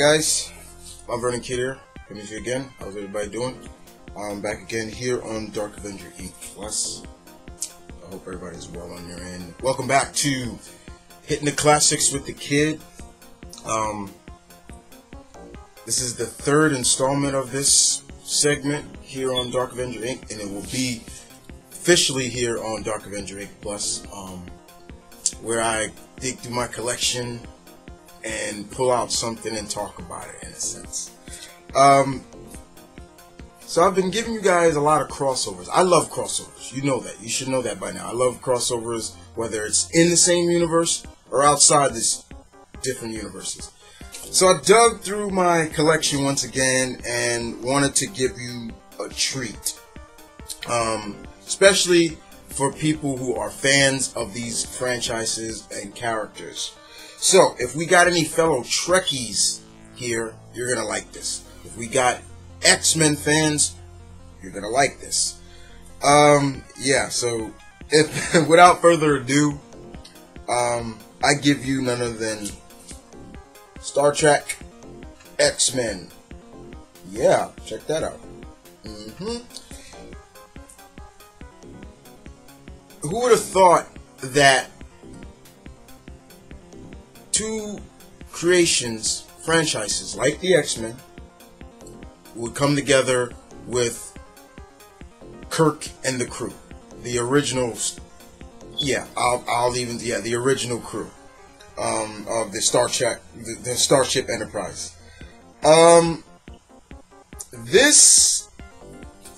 guys, I'm Vernon Kid here, coming to you again. How's everybody doing? I'm back again here on DarkAvengerINCPlus. I hope everybody's well on your end. Welcome back to Hitting the Classics with the Kid. This is the third installment of this segment here on Dark Avenger Inc., and it will be officially here on DarkAvengerINCPlus, where I dig through my collection and pull out something and talk about it, in a sense. So I've been giving you guys a lot of crossovers. I love crossovers. You know that. You should know that by now. I love crossovers, whether it's in the same universe or outside this different universes. So I dug through my collection once again and wanted to give you a treat. Especially for people who are fans of these franchises and characters. So, if we got any fellow Trekkies here, you're going to like this. If we got X-Men fans, you're going to like this. Yeah, so, if without further ado, I give you none other than Star Trek X-Men. Yeah, check that out. Who would have thought that two franchises like the X-Men would come together with Kirk and the crew, the original, the original crew of the the Starship Enterprise. This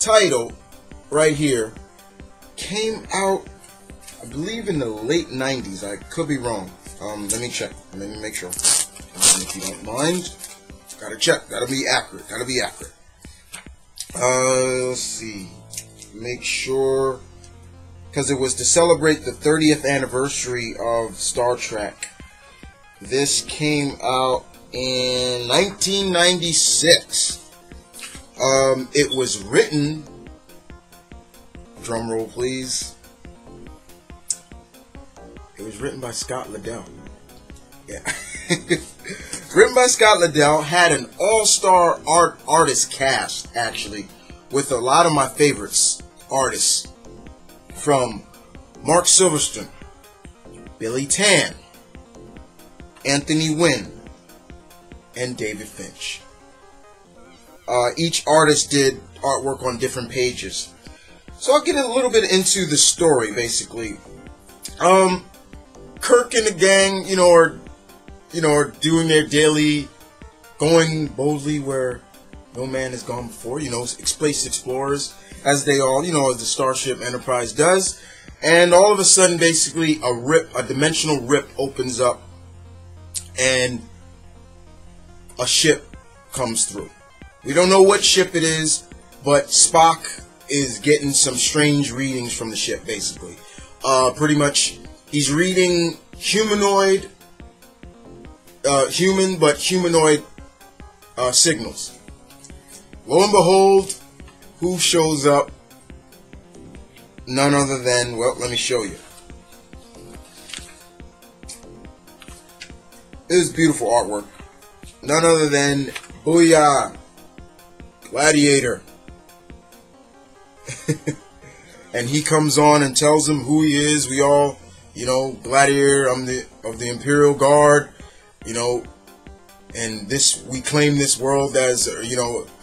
title right here came out, I believe, in the late 90s. I could be wrong. Let me check. Let me make sure. If you don't mind, gotta check. Gotta be accurate. Gotta be accurate. Let's see. Make sure, because it was to celebrate the 30th anniversary of Star Trek. This came out in 1996. It was written. Drum roll, please. It was written by Scott Liddell. Yeah. Written by Scott Liddell. Had an all-star artist cast, actually, with a lot of my favorites artists. From Mark Silverstone, Billy Tan, Anthony Wynn, and David Finch. Each artist did artwork on different pages. So I'll get a little bit into the story, basically. Kirk and the gang, are doing their daily, going boldly where no man has gone before, space explorers, as they all, as the Starship Enterprise does. And all of a sudden, basically, a dimensional rip opens up, and a ship comes through. We don't know what ship it is, but Spock is getting some strange readings from the ship, basically. Pretty much, he's reading humanoid, humanoid signals. Lo and behold, who shows up? None other than, well, let me show you. This is beautiful artwork. None other than Booyah, Gladiator. And he comes on and tells them who he is. We all, Gladiator, I'm of the Imperial Guard, and we claim this world as,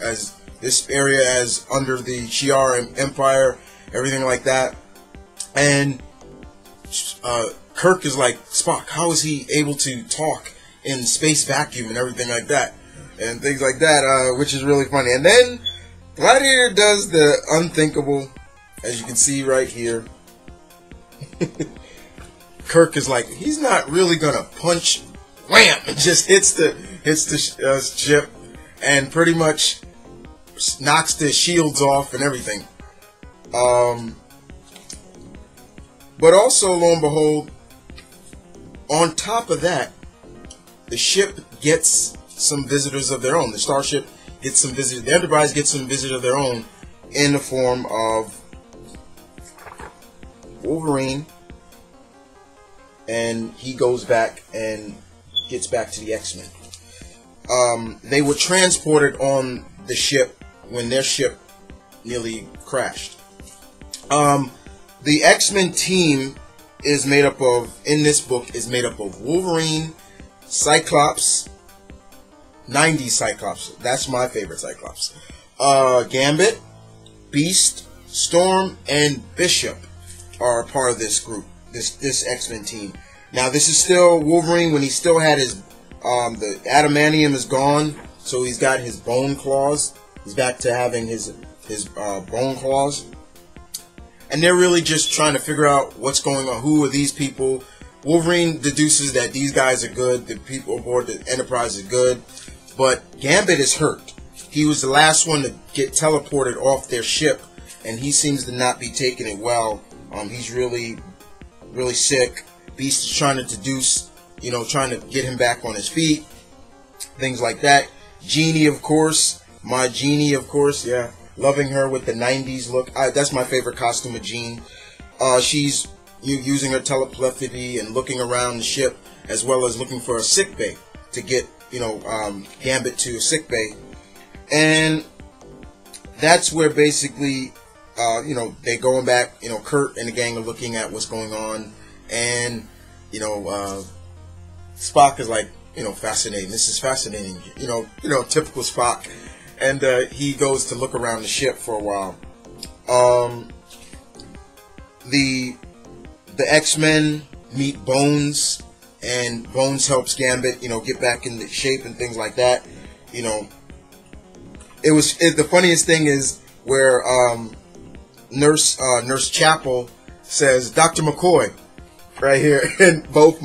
as this area as under the Shi'ar Empire, everything like that. And Kirk is like, Spock, how is he able to talk in space vacuum and everything like that? And things like that, which is really funny. And then Gladiator does the unthinkable, as you can see right here. Kirk is like, he's not really gonna punch, wham! It just hits the ship and pretty much knocks the shields off and everything. But also, lo and behold, on top of that, the ship gets some visitors of their own. The Starship gets some visitors. The Enterprise gets some visitors of their own in the form of Wolverine, and he goes back and gets back to the X-Men. they were transported on the ship when their ship nearly crashed. The X-Men team is made up of, in this book, is made up of Wolverine, Cyclops, 90s Cyclops, that's my favorite Cyclops, Gambit, Beast, Storm, and Bishop are a part of this group, this X-Men team. Now this is still Wolverine when he still had his, the adamantium is gone, so he's got his bone claws. He's back to having his bone claws. And they're really just trying to figure out what's going on. Who are these people? Wolverine deduces that these guys are good. The people aboard the Enterprise are good. But Gambit is hurt. He was the last one to get teleported off their ship. And he seems to not be taking it well. He's really, really sick. Beast is trying to deduce, trying to get him back on his feet. Things like that. Jeannie, of course. My Jeannie, of course, yeah. Loving her with the 90s look. That's my favorite costume of Jean. She's using her telepathy and looking around the ship, as well as looking for a sick bay to get, Gambit to a sick bay. And that's where basically, they're going back. Kurt and the gang are looking at what's going on, and Spock is like, fascinating. This is fascinating. Typical Spock. And he goes to look around the ship for a while. The X-Men meet Bones, and Bones helps Gambit, get back into shape and things like that. The funniest thing is where Nurse Chapel says, "Dr. McCoy," right here, and both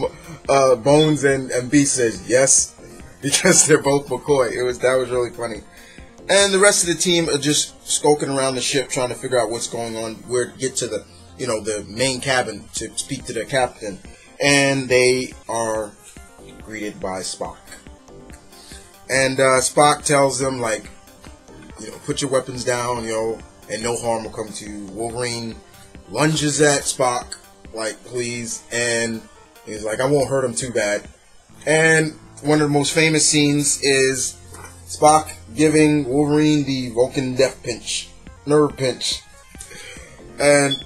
Bones and Beast says yes, because they're both McCoy. That was really funny. And the rest of the team are just skulking around the ship, trying to figure out what's going on, where to get to the, the main cabin to speak to their captain. And they are greeted by Spock. And Spock tells them, like, put your weapons down, and no harm will come to you. Wolverine lunges at Spock, like, please, and he's like, I won't hurt him too bad. And one of the most famous scenes is Spock giving Wolverine the Vulcan death pinch, nerve pinch, and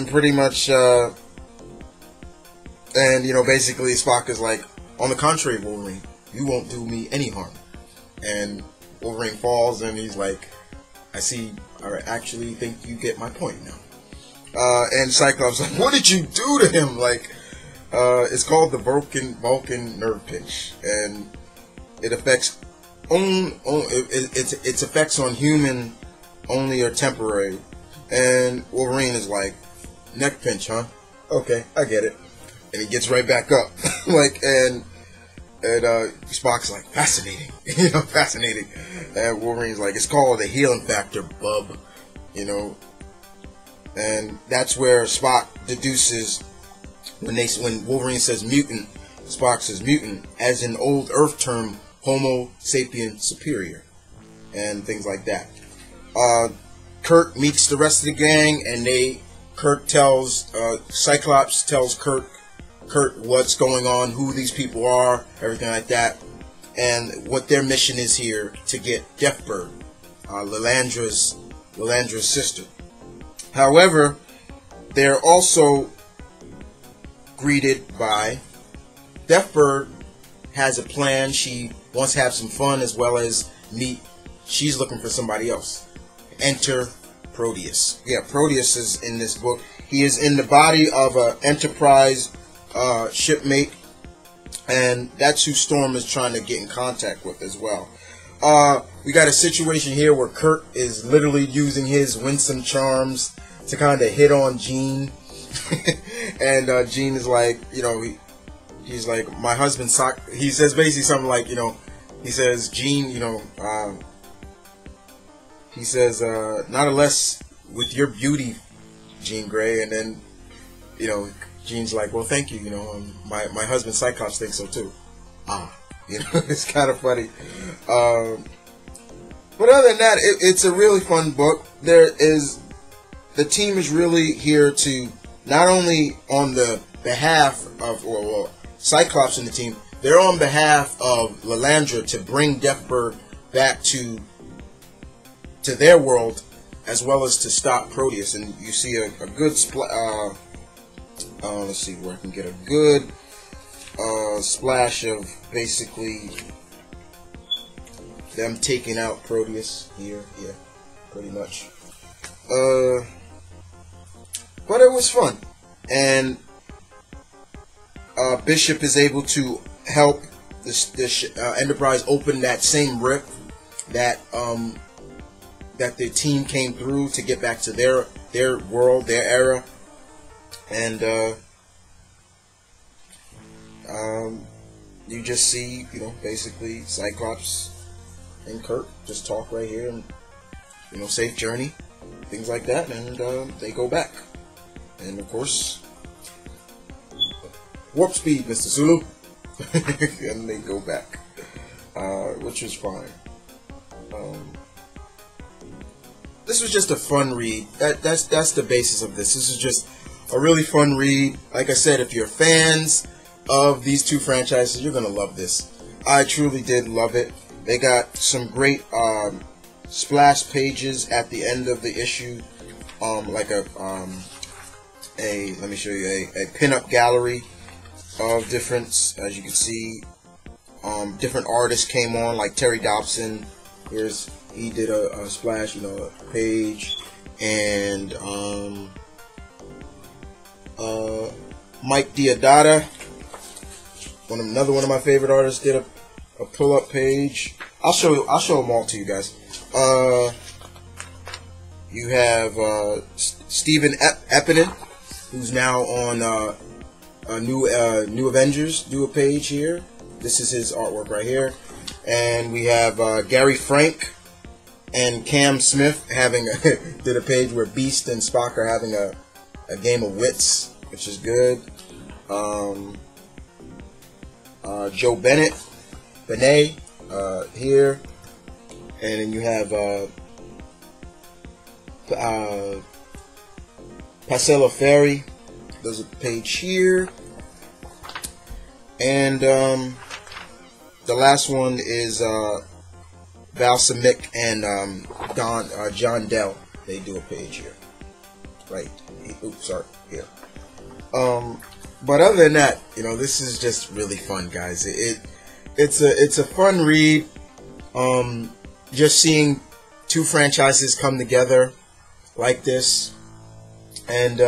pretty much, basically Spock is like, on the contrary, Wolverine, you won't do me any harm. And Wolverine falls, and he's like, I actually think you get my point now. And Cyclops like, what did you do to him? Like, it's called the Vulcan nerve pinch, and it affects its effects on human only are temporary. And Wolverine is like, neck pinch, huh? Okay, I get it. And he gets right back up. and Spock's like, fascinating. Fascinating. And Wolverine's like, it's called a healing factor, bub. And that's where Spock deduces, when Wolverine says mutant, Spock says mutant, as an old Earth term, Homo sapien superior, and things like that. Kirk meets the rest of the gang, and Cyclops tells Kurt what's going on, who these people are, everything like that, and what their mission is here to get Deathbird, Lilandra's sister. However, they're also greeted by Deathbird has a plan. She wants to have some fun as well as meet. She's looking for somebody else. Enter Proteus. Yeah, Proteus is in this book. He is in the body of an Enterprise shipmate, and that's who Storm is trying to get in contact with as well. We got a situation here where Kurt is literally using his winsome charms to kind of hit on Jean. And Jean is like, he's like, my husband he says basically something like, he says, Jean, he says, not unless with your beauty, Jean Grey. And then, Jean's like, well, thank you, my husband Cyclops thinks so too. It's kind of funny. But other than that, it's a really fun book. The team is really here to, not only on the behalf of Cyclops and the team, they're on behalf of Lilandra to bring Deathbird back to their world, as well as to stop Proteus. And you see a good let's see where I can get a good splash of basically them taking out Proteus here. Yeah, pretty much. But it was fun, and Bishop is able to help this Enterprise open that same rift that that the team came through to get back to their world, their era. And you just see, you know, basically Cyclops and Kirk just talk right here, and, you know, safe journey, things like that, and they go back. And of course, warp speed, Mr. Sulu. And they go back, which is fine. This was just a fun read. That's the basis of this. This is just a really fun read. Like I said, if you're fans of these two franchises, you're gonna love this. I truly did love it. They got some great splash pages at the end of the issue, like let me show you a pinup gallery of different, as you can see, different artists came on, like Terry Dobson. He did a splash, you know, a page, and Mike Diodata, another one of my favorite artists, did a pull-up page. I'll show them all to you guys. You have Stephen Epinen, who's now on New Avengers, do a page here. This is his artwork right here. And we have Gary Frank and Cam Smith did a page where Beast and Spock are having a game of wits, which is good. Joe Benet here, and then you have Paselo Ferry does a page here, and the last one is Val Simic and John Dell. They do a page here, right? Oops, sorry, here. But other than that, you know, this is just really fun, guys. It's a fun read. Just seeing two franchises come together like this, and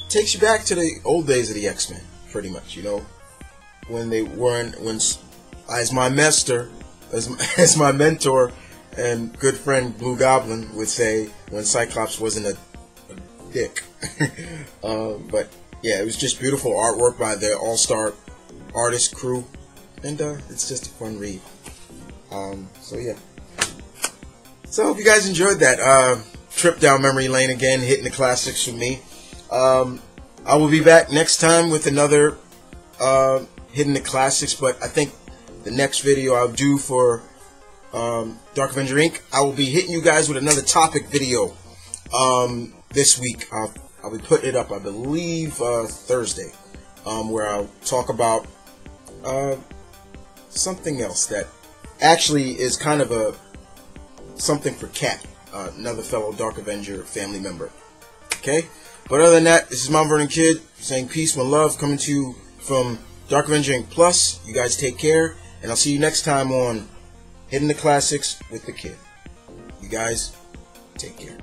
takes you back to the old days of the X-Men, pretty much. You know, when as my master, as my mentor and good friend Blue Goblin would say, when Cyclops wasn't a dick. But yeah, it was just beautiful artwork by the all-star artist crew, and it's just a fun read. So yeah, so I hope you guys enjoyed that trip down memory lane again, hitting the classics with me. I will be back next time with another hitting the classics, but I think the next video I'll do for Dark Avenger Inc., I will be hitting you guys with another topic video this week. I'll be putting it up, I believe, Thursday, where I'll talk about something else that actually is kind of something for Cat, another fellow Dark Avenger family member. Okay? But other than that, this is Mount Vernon Kid saying peace and love, coming to you from DarkAvengerINCPlus. You guys take care, and I'll see you next time on Hitting the Classics with the Kid. You guys take care.